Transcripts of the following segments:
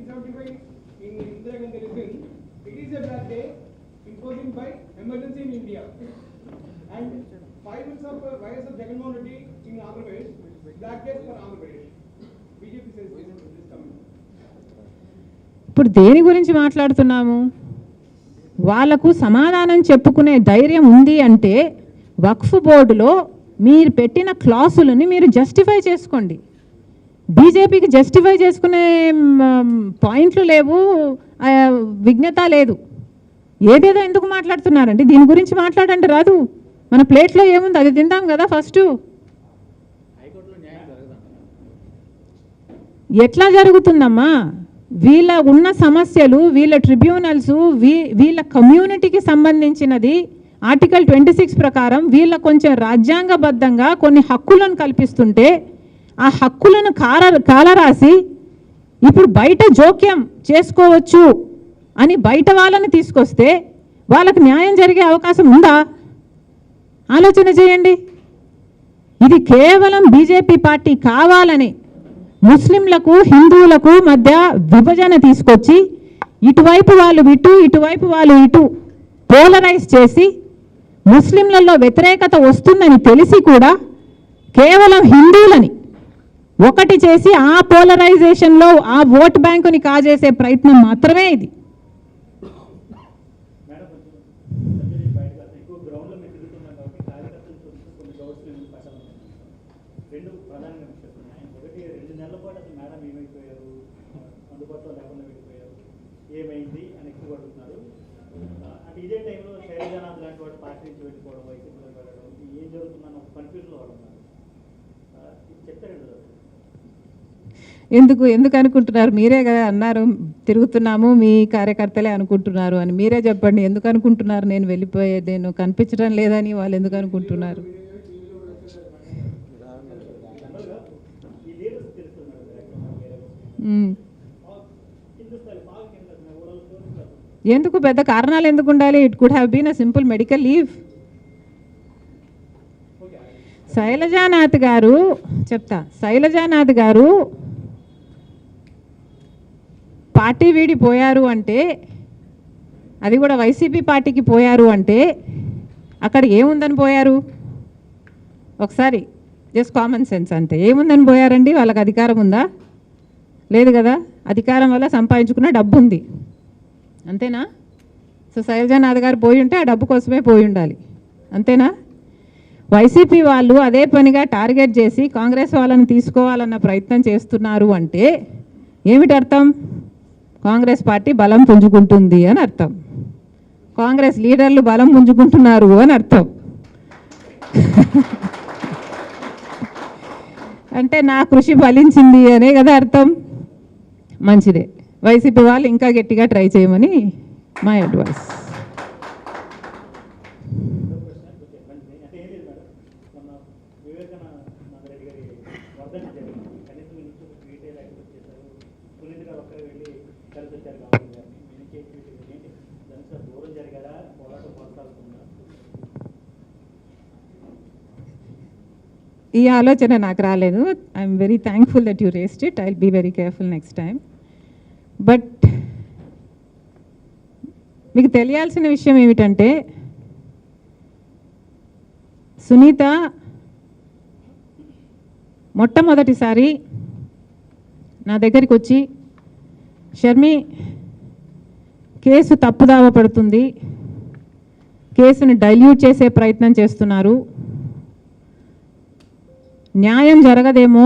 1975 in Indira Gandhi regime, it is a black day imposed by emergency in India. And 5 months of virus of Jagannath Reddy in Andhra Pradesh, black days for Andhra Pradesh. BJP says this is coming. ఇప్పుడు దేని గురించి మాట్లాడుతున్నాము? వాళ్ళకు సమాధానం చెప్పుకునే ధైర్యం ఉంది అంటే వక్ఫ్ బోర్డులో మీరు పెట్టిన క్లాసులని మీరు జస్టిఫై చేసుకోండి. బీజేపీకి జస్టిఫై చేసుకునే పాయింట్లు లేవు, విజ్ఞత లేదు. ఏదేదో ఎందుకు మాట్లాడుతున్నారండి? దీని గురించి మాట్లాడండి రాదు. మన ప్లేట్లో ఏముంది అది తిందాం కదా ఫస్ట్. ఎట్లా జరుగుతుందమ్మా? వీళ్ళ ఉన్న సమస్యలు, వీళ్ళ ట్రిబ్యునల్స్, వీళ్ళ కమ్యూనిటీకి సంబంధించినది ఆర్టికల్ 26 ప్రకారం వీళ్ళ కొంచెం రాజ్యాంగబద్ధంగా కొన్ని హక్కులను కల్పిస్తుంటే ఆ హక్కులను కాలరాసి ఇప్పుడు బయట జోక్యం చేసుకోవచ్చు అని బయట వాళ్ళని తీసుకొస్తే వాళ్ళకు న్యాయం జరిగే అవకాశం ఉందా? ఆలోచన చేయండి. ఇది కేవలం బీజేపీ పార్టీ కావాలని ముస్లింలకు హిందువులకు మధ్య విభజన తీసుకొచ్చి ఇటువైపు వాళ్ళు ఇటువైపు వాళ్ళు ఇటు పోలరైజ్ చేసి ముస్లింలలో వ్యతిరేకత వస్తుందని తెలిసి కూడా కేవలం హిందువులని ఒకటి చేసి ఆ పోలరైజేషన్లో ఆ ఓట్ బ్యాంకుని కాజేసే ప్రయత్నం మాత్రమే ఇది. ఏమైంది అని ఎక్కువ అడుగుతున్నారు. అంటే ఇదే టైంలో శైలజానాథ్ లాంటి వాడు పార్టీ నుంచి వెళ్ళిపోవడం, వైసీపీలో వెళ్ళడం, ఏం జరుగుతుందని ఒక కన్ఫ్యూజన్లో వాళ్ళు ఉన్నారు. చెప్తారండి ఎందుకు అనుకుంటున్నారు? మీరే కదా అన్నారు తిరుగుతున్నాము, మీ కార్యకర్తలే అనుకుంటున్నారు అని. మీరే చెప్పండి ఎందుకు అనుకుంటున్నారు? నేను కనిపించడం లేదని వాళ్ళు ఎందుకు అనుకుంటున్నారు? ఎందుకు పెద్ద కారణాలు ఎందుకు ఉండాలి? It could have been a simple medical leave. Shailajanath garu party వీడి పోయారు అంటే, అది కూడా వైసీపీ పార్టీకి పోయారు అంటే అక్కడ ఏముందని పోయారు? ఒకసారి జస్ట్ కామన్ సెన్స్ అంతే. ఏముందని పోయారండి? వాళ్ళకి అధికారం ఉందా? లేదు కదా. అధికారం వల్ల సంపాదించుకున్న డబ్బు ఉంది, అంతేనా? సో శైలజానాథ్ గారు పోయి ఉంటే ఆ డబ్బు కోసమే పోయి ఉండాలి, అంతేనా? వైసీపీ వాళ్ళు అదే పనిగా టార్గెట్ చేసి కాంగ్రెస్ వాళ్ళని తీసుకోవాలన్న ప్రయత్నం చేస్తున్నారు అంటే ఏమిటి అర్థం? కాంగ్రెస్ పార్టీ బలం పుంజుకుంటుంది అని అర్థం. కాంగ్రెస్ లీడర్లు బలం పుంజుకుంటున్నారు అని అర్థం. అంటే నా కృషి ఫలించింది అనే కదా అర్థం. మంచిదే. వైసీపీ వాళ్ళు ఇంకా గట్టిగా ట్రై చేయమని మై అడ్వైస్. ఈ ఆలోచన నాకు రాలేదు. I'm very thankful that you raised it. I will be very careful next time. But మీకు తెలియాల్సిన విషయం ఏమిటంటే, సునీత మొట్టమొదటిసారి నా దగ్గరికి వచ్చి, షర్మి కేసు తప్పుదావ పడుతుంది, కేసుని డైల్యూట్ చేసే ప్రయత్నం చేస్తున్నారు, న్యాయం జరగదేమో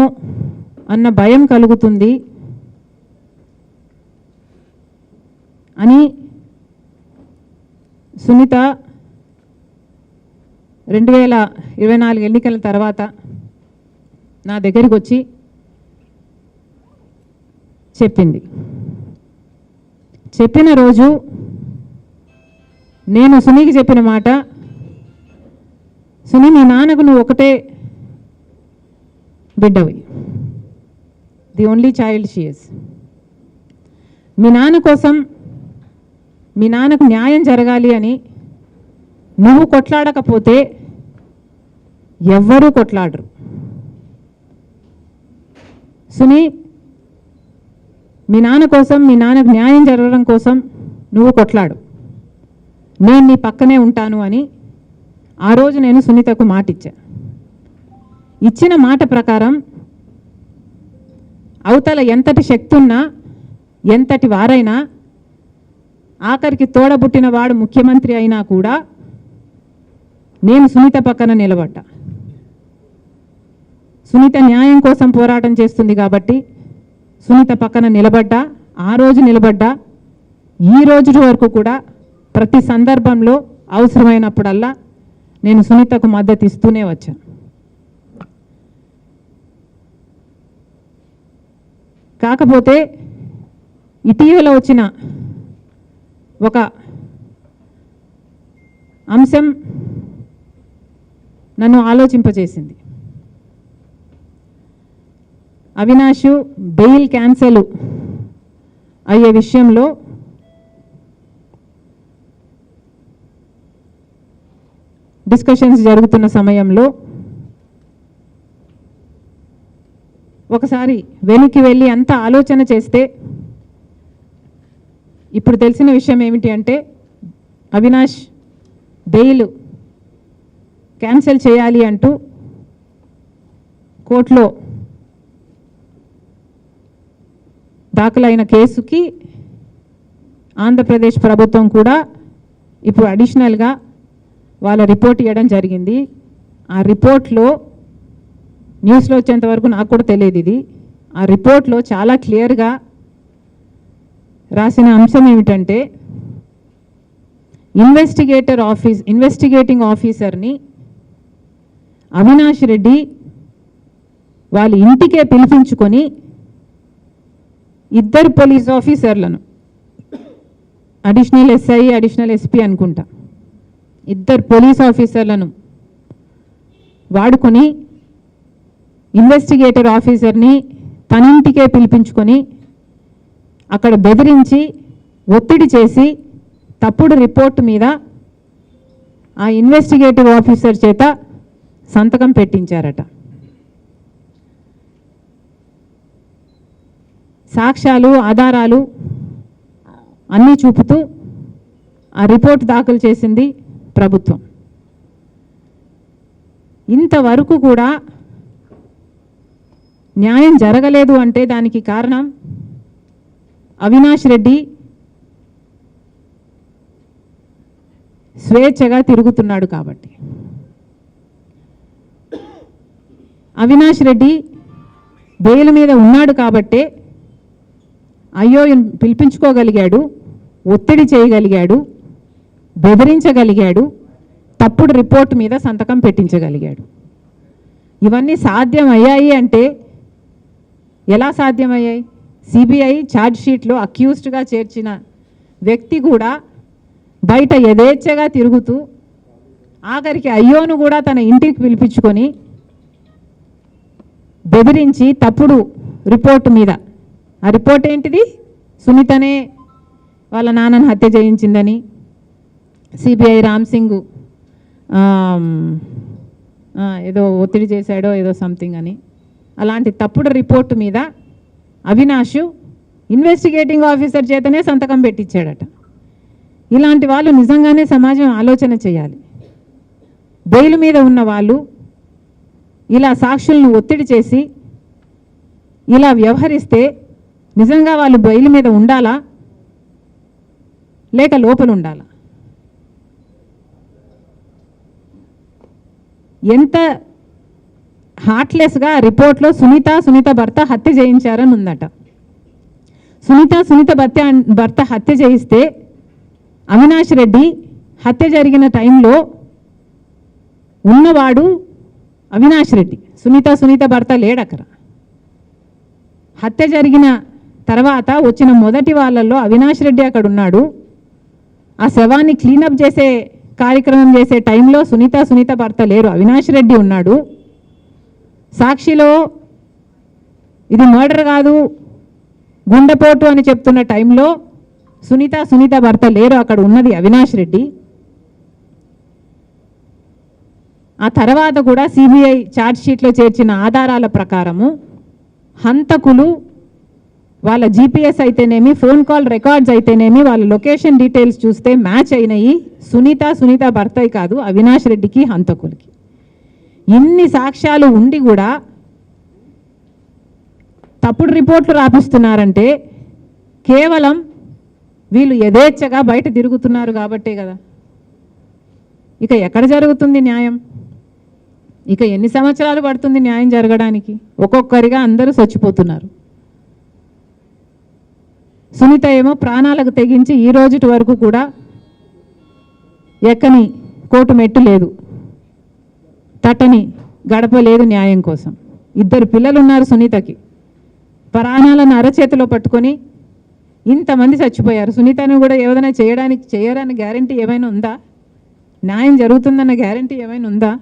అన్న భయం కలుగుతుంది అని సునీత 2024 ఎన్నికల తర్వాత నా దగ్గరికి వచ్చి చెప్పింది. చెప్పిన రోజు నేను సునీకి చెప్పిన మాట, సునీ నీ నాన్నకు నువ్వు ఒకటే బిడ్డవి, the only child she is. మీ నాన్న కోసం, మీ నాన్నకు న్యాయం జరగాలి అని నువ్వు కొట్లాడకపోతే ఎవ్వరూ కొట్లాడరు. సునీ, మీ నాన్న కోసం, మీ నాన్నకు న్యాయం జరగడం కోసం నువ్వు కొట్లాడు, నేను నీ పక్కనే ఉంటాను అని ఆ రోజు నేను సునీతకు మాట ఇచ్చా. ఇచ్చిన మాట ప్రకారం అవతల ఎంతటి శక్తి ఉన్నా, ఎంతటి వారైనా, ఆఖరికి తోడబుట్టిన వాడు ముఖ్యమంత్రి అయినా కూడా నేను సునీత పక్కన నిలబడ్డా. సునీత న్యాయం కోసం పోరాటం చేస్తుంది కాబట్టి సునీత పక్కన నిలబడ్డా, ఆ రోజు నిలబడ్డా. ఈ రోజు వరకు కూడా ప్రతి సందర్భంలో అవసరమైనప్పుడల్లా నేను సునీతకు మద్దతు ఇస్తూనే వచ్చాను. కాకపోతే ఇటీవల వచ్చిన ఒక అంశం నన్ను ఆలోచింపజేసింది. అవినాష్ బెయిల్ క్యాన్సల్ అయ్యే విషయంలో డిస్కషన్స్ జరుగుతున్న సమయంలో ఒకసారి వెనక్కి వెళ్ళి అంతా ఆలోచన చేస్తే ఇప్పుడు తెలిసిన విషయం ఏమిటి అంటే అవినాష్ బెయిల్ క్యాన్సిల్ చేయాలి అంటూ కోర్టులో దాఖలైన కేసుకి ఆంధ్రప్రదేశ్ ప్రభుత్వం కూడా ఇప్పుడు అడిషనల్గా వాళ్ళ రిపోర్ట్ ఇవ్వడం జరిగింది. ఆ రిపోర్ట్లో న్యూస్లో వచ్చేంత వరకు నాకు కూడా తెలియదు ఇది. ఆ రిపోర్ట్లో చాలా క్లియర్గా రాసిన అంశం ఏమిటంటే ఇన్వెస్టిగేటింగ్ ఆఫీసర్ని అవినాష్ రెడ్డి వాళ్ళ ఇంటికే పిలిపించుకొని ఇద్దరు పోలీస్ ఆఫీసర్లను, అడిషనల్ ఎస్ఐ, అడిషనల్ ఎస్పీ అనుకుంటా, ఇద్దరు పోలీస్ ఆఫీసర్లను వాడుకొని ఇన్వెస్టిగేటర్ ఆఫీసర్ని తన ఇంటికే పిలిపించుకొని అక్కడ బెదిరించి ఒత్తిడి చేసి తప్పుడు రిపోర్ట్ మీద ఆ ఇన్వెస్టిగేటివ్ ఆఫీసర్ చేత సంతకం పెట్టించారట. సాక్ష్యాలు, ఆధారాలు అన్నీ చూపుతూ ఆ రిపోర్ట్ దాఖలు చేసింది ప్రభుత్వం. ఇంతవరకు కూడా న్యాయం జరగలేదు అంటే దానికి కారణం అవినాష్ రెడ్డి స్వేచ్ఛగా తిరుగుతున్నాడు కాబట్టి. అవినాష్ రెడ్డి బెయిల్ మీద ఉన్నాడు కాబట్టే అయ్యో పిలిపించుకోగలిగాడు, ఒత్తిడి చేయగలిగాడు, బెదిరించగలిగాడు, తప్పుడు రిపోర్ట్ మీద సంతకం పెట్టించగలిగాడు. ఇవన్నీ సాధ్యమయ్యాయి అంటే ఎలా సాధ్యమయ్యాయి? సిబిఐ ఛార్జ్ షీట్లో అక్యూజ్డ్గా చేర్చిన వ్యక్తి కూడా బయట యథేచ్ఛగా తిరుగుతూ ఆఖరికి అయ్యోను కూడా తన ఇంటికి పిలిపించుకొని బెదిరించి తప్పుడు రిపోర్ట్ మీద, ఆ రిపోర్ట్ ఏంటిది? సునీతనే వాళ్ళ నాన్నను హత్య చేయించిందని, సిబిఐ రామ్ సింగ్ ఏదో ఒత్తిడి చేశాడో ఏదో సంథింగ్ అని, అలాంటి తప్పుడు రిపోర్టు మీద అవినాష్ ఇన్వెస్టిగేటింగ్ ఆఫీసర్ చేతనే సంతకం పెట్టించాడట. ఇలాంటి వాళ్ళు నిజంగానే సమాజం ఆలోచన చేయాలి. బెయిల్ మీద ఉన్న వాళ్ళు ఇలా సాక్షులను ఒత్తిడి చేసి ఇలా వ్యవహరిస్తే నిజంగా వాళ్ళు బెయిల్ మీద ఉండాలా లేక లోపల ఉండాలా? ఎంత హార్ట్లెస్గా రిపోర్ట్లో సునీత భర్త హత్య చేయించారని ఉందట. సునీత భర్త హత్య చేయిస్తే అవినాష్ రెడ్డి హత్య జరిగిన టైంలో ఉన్నవాడు అవినాష్ రెడ్డి, సునీత భర్త లేడక్కడ. హత్య జరిగిన తర్వాత వచ్చిన మొదటి వాళ్ళల్లో అవినాష్ రెడ్డి అక్కడ ఉన్నాడు. ఆ శవాన్ని క్లీనప్ చేసే కార్యక్రమం చేసే టైంలో సునీత భర్త లేరు, అవినాష్ రెడ్డి ఉన్నాడు. సాక్షిలో ఇది మర్డర్ కాదు గుండెపోటు అని చెప్తున్న టైంలో సునీత భర్త లేరు, అక్కడ ఉన్నది అవినాష్ రెడ్డి. ఆ తర్వాత కూడా సిబిఐ ఛార్జ్ షీట్లో చేర్చిన ఆధారాల ప్రకారము హంతకులు వాళ్ళ జీపీఎస్ అయితేనేమి, ఫోన్ కాల్ రికార్డ్స్ అయితేనేమి, వాళ్ళ లొకేషన్ డీటెయిల్స్ చూస్తే మ్యాచ్ అయినాయి. సునీత భర్తయ్య కాదు, అవినాష్ రెడ్డికి హంతకులకి. ఇన్ని సాక్ష్యాలు ఉండి కూడా తప్పుడు రిపోర్ట్లు రాపిస్తున్నారంటే కేవలం వీళ్ళు యథేచ్ఛగా బయట తిరుగుతున్నారు కాబట్టే కదా. ఇక ఎక్కడ జరుగుతుంది న్యాయం? ఇక ఎన్ని సంవత్సరాలు పడుతుంది న్యాయం జరగడానికి? ఒక్కొక్కరిగా అందరూ చచ్చిపోతున్నారు. సునీత ఏమో ప్రాణాలకు తెగించి ఈ రోజుటి వరకు కూడా ఎక్కని కోర్టు మెట్టు లేదు, తట్టని గడప లేదు న్యాయం కోసం. 2 పిల్లలు ఉన్నారు సునీతకి. ప్రాణాలను అరచేతిలో పట్టుకొని ఇంతమంది చచ్చిపోయారు. సునీతను కూడా ఏదైనా చేయడానికి గ్యారంటీ ఏమైనా ఉందా? న్యాయం జరుగుతుందన్న గ్యారంటీ ఏమైనా ఉందా?